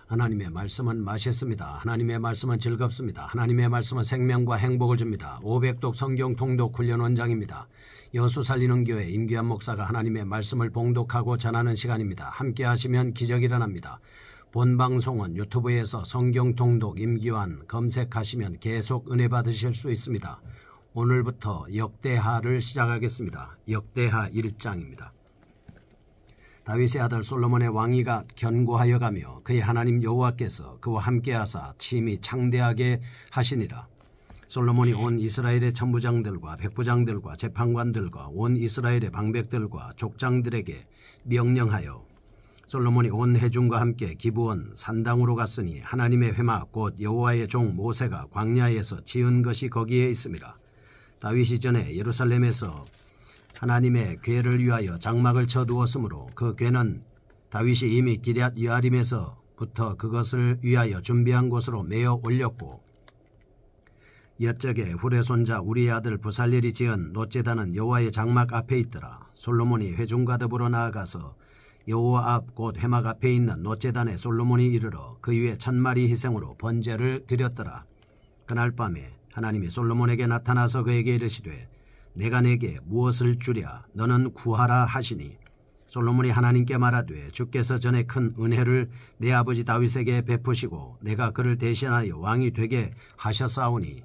하나님의 말씀은 맛있습니다. 하나님의 말씀은 즐겁습니다. 하나님의 말씀은 생명과 행복을 줍니다. 500독 성경 통독 훈련 원장입니다. 여수 살리는 교회 임기환 목사가 하나님의 말씀을 봉독하고 전하는 시간입니다. 함께 하시면 기적이 일어납니다. 본 방송은 유튜브에서 성경 통독 임기환 검색하시면 계속 은혜 받으실 수 있습니다. 오늘부터 역대하를 시작하겠습니다. 역대하 1장입니다. 다윗의 아들 솔로몬의 왕위가 견고하여 가며 그의 하나님 여호와께서 그와 함께하사 심히 창대하게 하시니라. 솔로몬이 온 이스라엘의 천부장들과 백부장들과 재판관들과 온 이스라엘의 방백들과 족장들에게 명령하여 솔로몬이 온 회중과 함께 기브온 산당으로 갔으니 하나님의 회막 곧 여호와의 종 모세가 광야에서 지은 것이 거기에 있음이라. 다윗이 전에 예루살렘에서 하나님의 궤를 위하여 장막을 쳐두었으므로 그 궤는 다윗이 이미 기럇 여아림에서부터 그것을 위하여 준비한 곳으로 메어 올렸고, 옛적에 훌의 손자 우리의 아들 부살렐이 지은 놋제단은 여호와의 장막 앞에 있더라. 솔로몬이 회중과 더불어 나아가서 여호와 앞 곧 회막 앞에 있는 놋제단에 솔로몬이 이르러 그 위에 1000마리 희생으로 번제를 드렸더라. 그날 밤에 하나님이 솔로몬에게 나타나서 그에게 이르시되 내가 내게 무엇을 주랴 너는 구하라 하시니, 솔로몬이 하나님께 말하되 주께서 전에 큰 은혜를 내 아버지 다윗에게 베푸시고 내가 그를 대신하여 왕이 되게 하셨사오니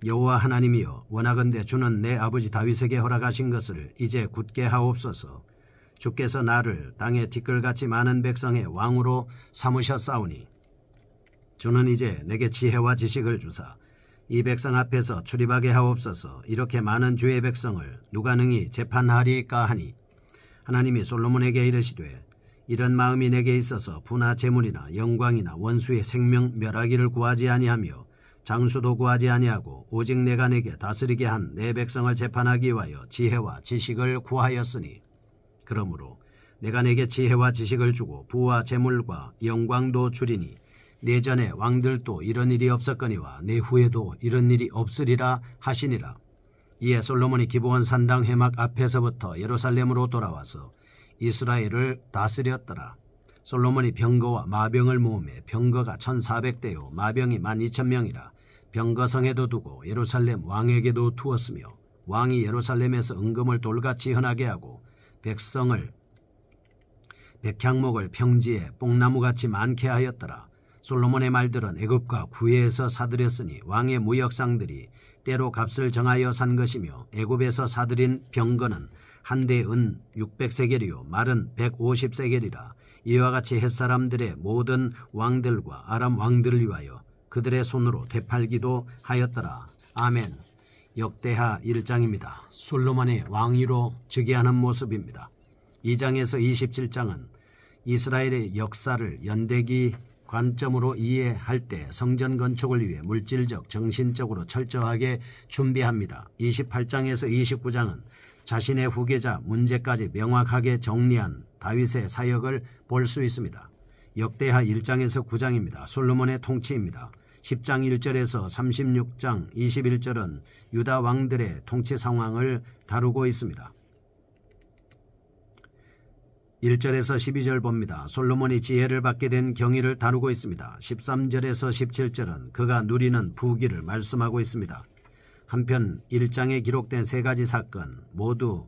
여호와 하나님이여 원하건대 주는 내 아버지 다윗에게 허락하신 것을 이제 굳게 하옵소서. 주께서 나를 땅의 티끌같이 많은 백성의 왕으로 삼으셨사오니 주는 이제 내게 지혜와 지식을 주사 이 백성 앞에서 출입하게 하옵소서. 이렇게 많은 주의 백성을 누가 능히 재판하리까 하니, 하나님이 솔로몬에게 이르시되 이런 마음이 내게 있어서 부나 재물이나 영광이나 원수의 생명 멸하기를 구하지 아니하며 장수도 구하지 아니하고 오직 내가 내게 다스리게 한 내 백성을 재판하기 위하여 지혜와 지식을 구하였으니, 그러므로 내가 내게 지혜와 지식을 주고 부와 재물과 영광도 주리니 내 전에 왕들도 이런 일이 없었거니와 내 후에도 이런 일이 없으리라 하시니라. 이에 솔로몬이 기브온 산당 회막 앞에서부터 예루살렘으로 돌아와서 이스라엘을 다스렸더라. 솔로몬이 병거와 마병을 모으매 병거가 1400대요 마병이 12000명이라 병거성에도 두고 예루살렘 왕에게도 두었으며, 왕이 예루살렘에서 은금을 돌같이 흔하게 하고 백향목을 평지에 뽕나무같이 많게 하였더라. 솔로몬의 말들은 애굽과 구해에서 사들였으니 왕의 무역상들이 때로 값을 정하여 산 것이며, 애굽에서 사들인 병거는 한 대 은 600세겔이요 말은 150세겔이라. 이와 같이 햇사람들의 모든 왕들과 아람 왕들을 위하여 그들의 손으로 되팔기도 하였더라. 아멘. 역대하 1장입니다. 솔로몬의 왕위로 즉위하는 모습입니다. 2장에서 27장은 이스라엘의 역사를 연대기 관점으로 이해할 때 성전 건축을 위해 물질적, 정신적으로 철저하게 준비합니다. 28장에서 29장은 자신의 후계자 문제까지 명확하게 정리한 다윗의 사역을 볼 수 있습니다. 역대하 1장에서 9장입니다. 솔로몬의 통치입니다. 10장 1절에서 36장 21절은 유다 왕들의 통치 상황을 다루고 있습니다. 1절에서 12절 봅니다. 솔로몬이 지혜를 받게 된 경위를 다루고 있습니다. 13절에서 17절은 그가 누리는 부귀를 말씀하고 있습니다. 한편 1장에 기록된 3가지 사건 모두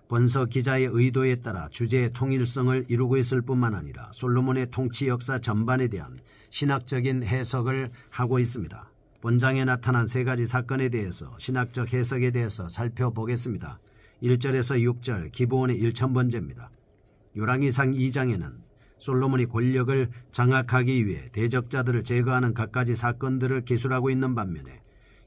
본서 기자의 의도에 따라 주제의 통일성을 이루고 있을 뿐만 아니라 솔로몬의 통치 역사 전반에 대한 신학적인 해석을 하고 있습니다. 본장에 나타난 3가지 사건에 대해서 신학적 해석에 대해서 살펴보겠습니다. 1절에서 6절 기브온의 1000번제입니다. 열왕기상 2장에는 솔로몬이 권력을 장악하기 위해 대적자들을 제거하는 갖가지 사건들을 기술하고 있는 반면에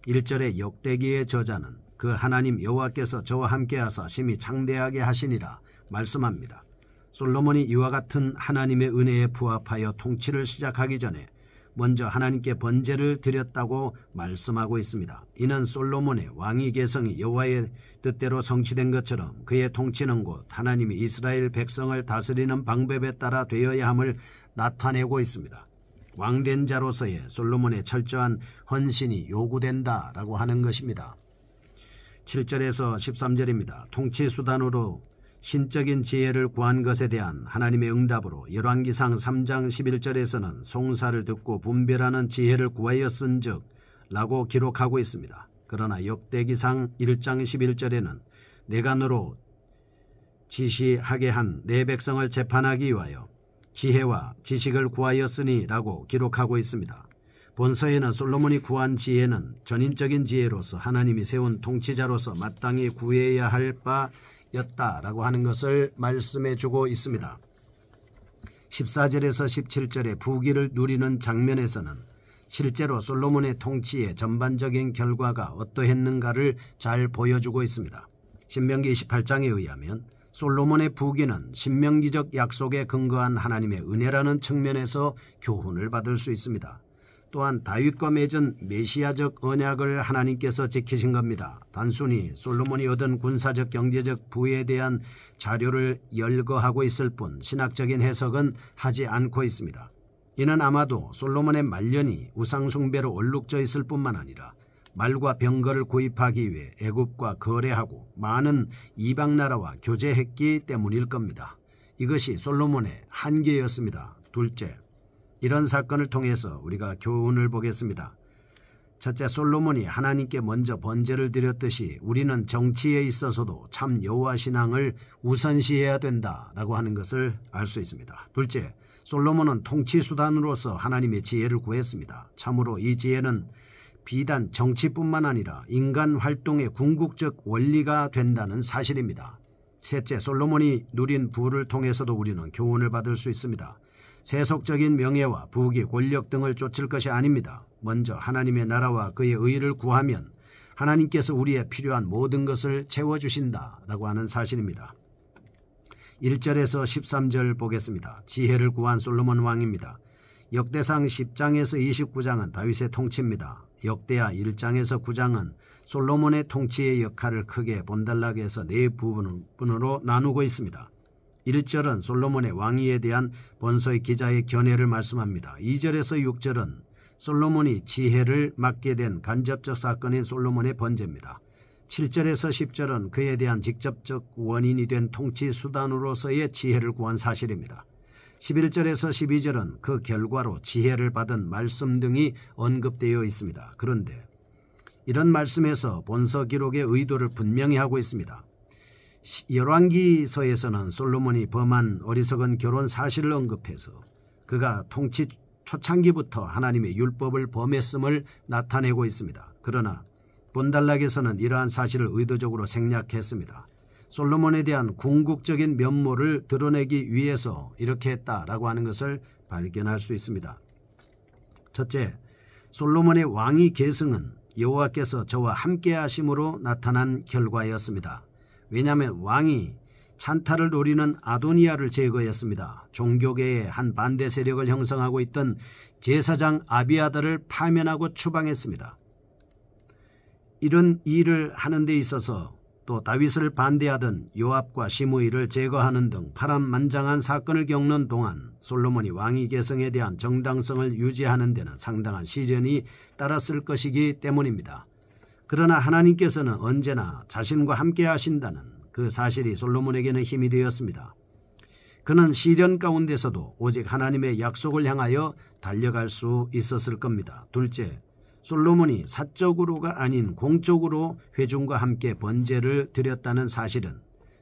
1절의 역대기의 저자는 그 하나님 여호와께서 저와 함께하사 심히 창대하게 하시니라 말씀합니다. 솔로몬이 이와 같은 하나님의 은혜에 부합하여 통치를 시작하기 전에 먼저 하나님께 번제를 드렸다고 말씀하고 있습니다. 이는 솔로몬의 왕위 계성이 여호와의 뜻대로 성취된 것처럼 그의 통치는 곧 하나님이 이스라엘 백성을 다스리는 방법에 따라 되어야 함을 나타내고 있습니다. 왕된 자로서의 솔로몬의 철저한 헌신이 요구된다라고 하는 것입니다. 7절에서 13절입니다. 통치 수단으로 신적인 지혜를 구한 것에 대한 하나님의 응답으로 열왕기상 3장 11절에서는 송사를 듣고 분별하는 지혜를 구하였은즉 라고 기록하고 있습니다. 그러나 역대기상 1장 11절에는 내가 너로 지시하게 한 내 백성을 재판하기 위하여 지혜와 지식을 구하였으니 라고 기록하고 있습니다. 본서에는 솔로몬이 구한 지혜는 전인적인 지혜로서 하나님이 세운 통치자로서 마땅히 구해야 할 바였다라고 하는 것을 말씀해 주고 있습니다. 14절에서 17절의 부귀를 누리는 장면에서는 실제로 솔로몬의 통치의 전반적인 결과가 어떠했는가를 잘 보여주고 있습니다. 신명기 28장에 의하면 솔로몬의 부귀는 신명기적 약속에 근거한 하나님의 은혜라는 측면에서 교훈을 받을 수 있습니다. 또한 다윗과 맺은 메시아적 언약을 하나님께서 지키신 겁니다. 단순히 솔로몬이 얻은 군사적 경제적 부에 대한 자료를 열거하고 있을 뿐 신학적인 해석은 하지 않고 있습니다. 이는 아마도 솔로몬의 말년이 우상숭배로 얼룩져 있을 뿐만 아니라 말과 병거를 구입하기 위해 애굽과 거래하고 많은 이방 나라와 교제했기 때문일 겁니다. 이것이 솔로몬의 한계였습니다. 둘째, 이런 사건을 통해서 우리가 교훈을 보겠습니다. 첫째, 솔로몬이 하나님께 먼저 번제를 드렸듯이 우리는 정치에 있어서도 참 여호와 신앙을 우선시해야 된다라고 하는 것을 알 수 있습니다. 둘째, 솔로몬은 통치 수단으로서 하나님의 지혜를 구했습니다. 참으로 이 지혜는 비단 정치뿐만 아니라 인간 활동의 궁극적 원리가 된다는 사실입니다. 셋째, 솔로몬이 누린 부를 통해서도 우리는 교훈을 받을 수 있습니다. 세속적인 명예와 부귀, 권력 등을 쫓을 것이 아닙니다. 먼저 하나님의 나라와 그의 의를 구하면 하나님께서 우리의 필요한 모든 것을 채워주신다라고 하는 사실입니다. 1절에서 13절 보겠습니다. 지혜를 구한 솔로몬 왕입니다. 역대상 10장에서 29장은 다윗의 통치입니다. 역대하 1장에서 9장은 솔로몬의 통치의 역할을 크게 본달라게 해서 네 부분으로 나누고 있습니다. 1절은 솔로몬의 왕위에 대한 본서의 기자의 견해를 말씀합니다. 2절에서 6절은 솔로몬이 지혜를 맡게 된 간접적 사건인 솔로몬의 번제입니다. 7절에서 10절은 그에 대한 직접적 원인이 된 통치 수단으로서의 지혜를 구한 사실입니다. 11절에서 12절은 그 결과로 지혜를 받은 말씀 등이 언급되어 있습니다. 그런데 이런 말씀에서 본서 기록의 의도를 분명히 하고 있습니다. 열왕기서에서는 솔로몬이 범한 어리석은 결혼 사실을 언급해서 그가 통치 초창기부터 하나님의 율법을 범했음을 나타내고 있습니다. 그러나 본달락에서는 이러한 사실을 의도적으로 생략했습니다. 솔로몬에 대한 궁극적인 면모를 드러내기 위해서 이렇게 했다라고 하는 것을 발견할 수 있습니다. 첫째, 솔로몬의 왕위 계승은 여호와께서 저와 함께 하심으로 나타난 결과였습니다. 왜냐하면 왕이 찬탈을 노리는 아도니아를 제거했습니다. 종교계의 한 반대 세력을 형성하고 있던 제사장 아비아달을 파면하고 추방했습니다. 이런 일을 하는 데 있어서 또 다윗을 반대하던 요압과 시므이를 제거하는 등 파란만장한 사건을 겪는 동안 솔로몬이 왕위 계승에 대한 정당성을 유지하는 데는 상당한 시련이 따랐을 것이기 때문입니다. 그러나 하나님께서는 언제나 자신과 함께 하신다는 그 사실이 솔로몬에게는 힘이 되었습니다. 그는 시련 가운데서도 오직 하나님의 약속을 향하여 달려갈 수 있었을 겁니다. 둘째, 솔로몬이 사적으로가 아닌 공적으로 회중과 함께 번제를 드렸다는 사실은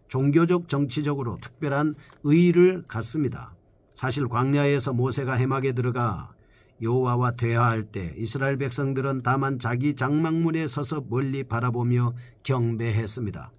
종교적 정치적으로 특별한 의의를 갖습니다. 사실 광야에서 모세가 해막에 들어가 여호와와 대화할 때 이스라엘 백성들은 다만 자기 장막문에 서서 멀리 바라보며 경배했습니다.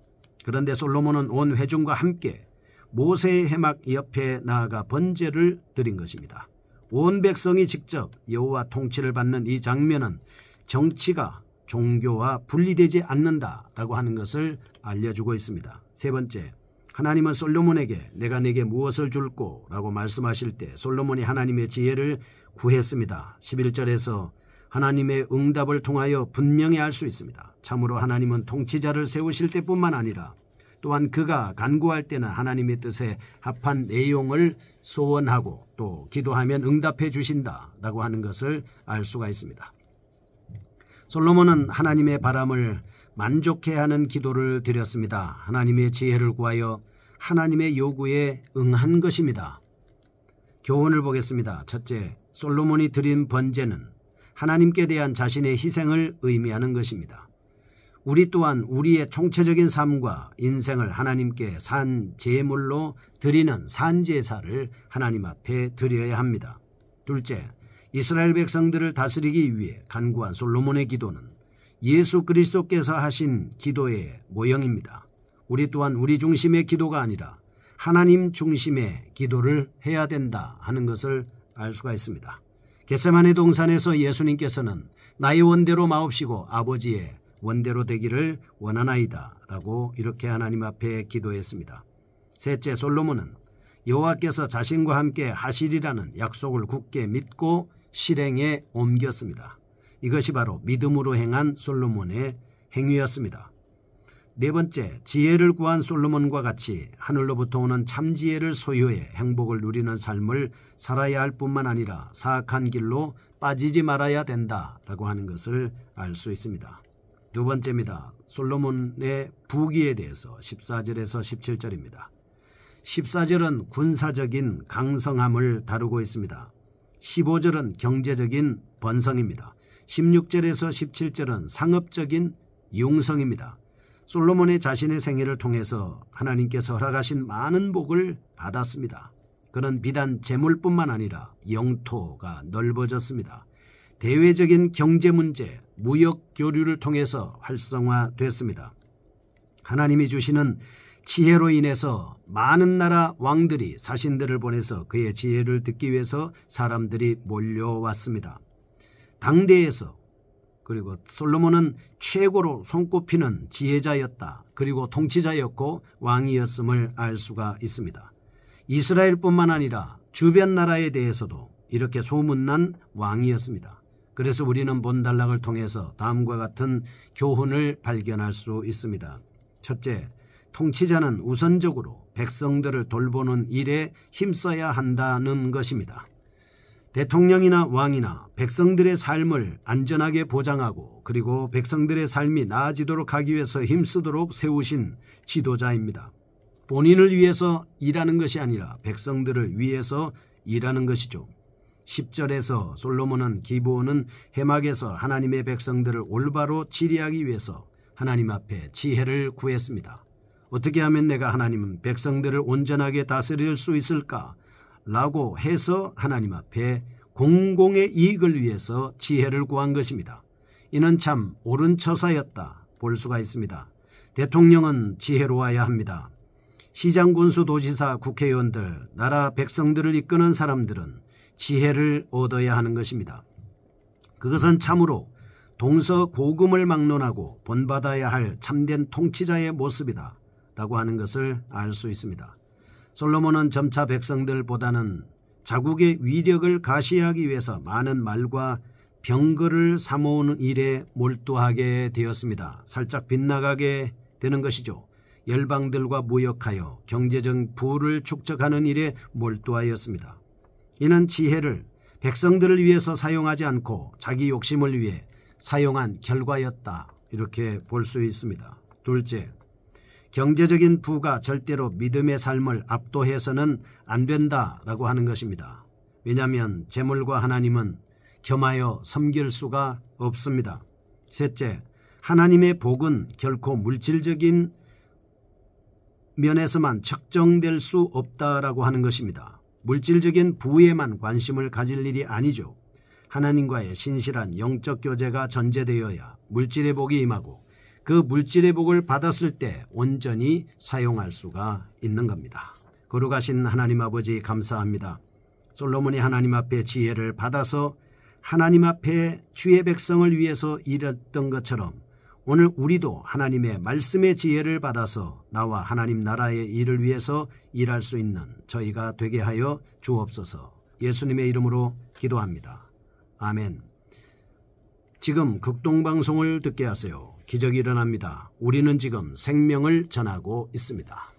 그런데 솔로몬은 온 회중과 함께 모세의 해막 옆에 나아가 번제를 드린 것입니다. 온 백성이 직접 여호와 통치를 받는 이 장면은 정치가 종교와 분리되지 않는다라고 하는 것을 알려주고 있습니다. 세 번째, 하나님은 솔로몬에게 내가 네게 무엇을 줄꼬? 라고 말씀하실 때 솔로몬이 하나님의 지혜를 구했습니다. 11절에서 하나님의 응답을 통하여 분명히 알 수 있습니다. 참으로 하나님은 통치자를 세우실 때뿐만 아니라 또한 그가 간구할 때는 하나님의 뜻에 합한 내용을 소원하고 또 기도하면 응답해 주신다라고 하는 것을 알 수가 있습니다. 솔로몬은 하나님의 바람을 만족해 하는 기도를 드렸습니다. 하나님의 지혜를 구하여 하나님의 요구에 응한 것입니다. 교훈을 보겠습니다. 첫째, 솔로몬이 드린 번제는 하나님께 대한 자신의 희생을 의미하는 것입니다. 우리 또한 우리의 총체적인 삶과 인생을 하나님께 산 제물로 드리는 산제사를 하나님 앞에 드려야 합니다. 둘째, 이스라엘 백성들을 다스리기 위해 간구한 솔로몬의 기도는 예수 그리스도께서 하신 기도의 모형입니다. 우리 또한 우리 중심의 기도가 아니라 하나님 중심의 기도를 해야 된다 하는 것을 알 수가 있습니다. 겟세마네 동산에서 예수님께서는 나의 원대로 마옵시고 아버지의 원대로 되기를 원하나이다 라고 이렇게 하나님 앞에 기도했습니다. 셋째, 솔로몬은 여호와께서 자신과 함께 하시리라는 약속을 굳게 믿고 실행에 옮겼습니다. 이것이 바로 믿음으로 행한 솔로몬의 행위였습니다. 네 번째, 지혜를 구한 솔로몬과 같이 하늘로부터 오는 참지혜를 소유해 행복을 누리는 삶을 살아야 할 뿐만 아니라 사악한 길로 빠지지 말아야 된다라고 하는 것을 알 수 있습니다. 두 번째입니다. 솔로몬의 부귀에 대해서 14절에서 17절입니다. 14절은 군사적인 강성함을 다루고 있습니다. 15절은 경제적인 번성입니다. 16절에서 17절은 상업적인 융성입니다. 솔로몬의 자신의 생애를 통해서 하나님께서 허락하신 많은 복을 받았습니다. 그는 비단 재물뿐만 아니라 영토가 넓어졌습니다. 대외적인 경제 문제, 무역 교류를 통해서 활성화됐습니다. 하나님이 주시는 지혜로 인해서 많은 나라 왕들이 사신들을 보내서 그의 지혜를 듣기 위해서 사람들이 몰려왔습니다. 당대에서 그리고 솔로몬은 최고로 손꼽히는 지혜자였다. 그리고 통치자였고 왕이었음을 알 수가 있습니다. 이스라엘뿐만 아니라 주변 나라에 대해서도 이렇게 소문난 왕이었습니다. 그래서 우리는 본단락을 통해서 다음과 같은 교훈을 발견할 수 있습니다. 첫째, 통치자는 우선적으로 백성들을 돌보는 일에 힘써야 한다는 것입니다. 대통령이나 왕이나 백성들의 삶을 안전하게 보장하고 그리고 백성들의 삶이 나아지도록 하기 위해서 힘쓰도록 세우신 지도자입니다. 본인을 위해서 일하는 것이 아니라 백성들을 위해서 일하는 것이죠. 10절에서 솔로몬은 기브온은 해막에서 하나님의 백성들을 올바로 치리하기 위해서 하나님 앞에 지혜를 구했습니다. 어떻게 하면 내가 하나님 백성들을 온전하게 다스릴 수 있을까? 라고 해서 하나님 앞에 공공의 이익을 위해서 지혜를 구한 것입니다. 이는 참 옳은 처사였다 볼 수가 있습니다. 대통령은 지혜로워야 합니다. 시장, 군수, 도지사, 국회의원들, 나라 백성들을 이끄는 사람들은 지혜를 얻어야 하는 것입니다. 그것은 참으로 동서고금을 막론하고 본받아야 할 참된 통치자의 모습이다 라고 하는 것을 알 수 있습니다. 솔로몬은 점차 백성들보다는 자국의 위력을 가시하기 위해서 많은 말과 병거를 사모으는 일에 몰두하게 되었습니다. 살짝 빗나가게 되는 것이죠. 열방들과 무역하여 경제적 부를 축적하는 일에 몰두하였습니다. 이는 지혜를 백성들을 위해서 사용하지 않고 자기 욕심을 위해 사용한 결과였다 이렇게 볼 수 있습니다. 둘째, 경제적인 부가 절대로 믿음의 삶을 압도해서는 안 된다라고 하는 것입니다. 왜냐하면 재물과 하나님은 겸하여 섬길 수가 없습니다. 셋째, 하나님의 복은 결코 물질적인 면에서만 측정될 수 없다라고 하는 것입니다. 물질적인 부에만 관심을 가질 일이 아니죠. 하나님과의 신실한 영적 교제가 전제되어야 물질의 복이 임하고 그 물질의 복을 받았을 때 온전히 사용할 수가 있는 겁니다. 거룩하신 하나님 아버지 감사합니다. 솔로몬이 하나님 앞에 지혜를 받아서 하나님 앞에 주의 백성을 위해서 일했던 것처럼 오늘 우리도 하나님의 말씀의 지혜를 받아서 나와 하나님 나라의 일을 위해서 일할 수 있는 저희가 되게 하여 주옵소서. 예수님의 이름으로 기도합니다. 아멘. 지금 극동방송을 듣게 하세요. 기적이 일어납니다. 우리는 지금 생명을 전하고 있습니다.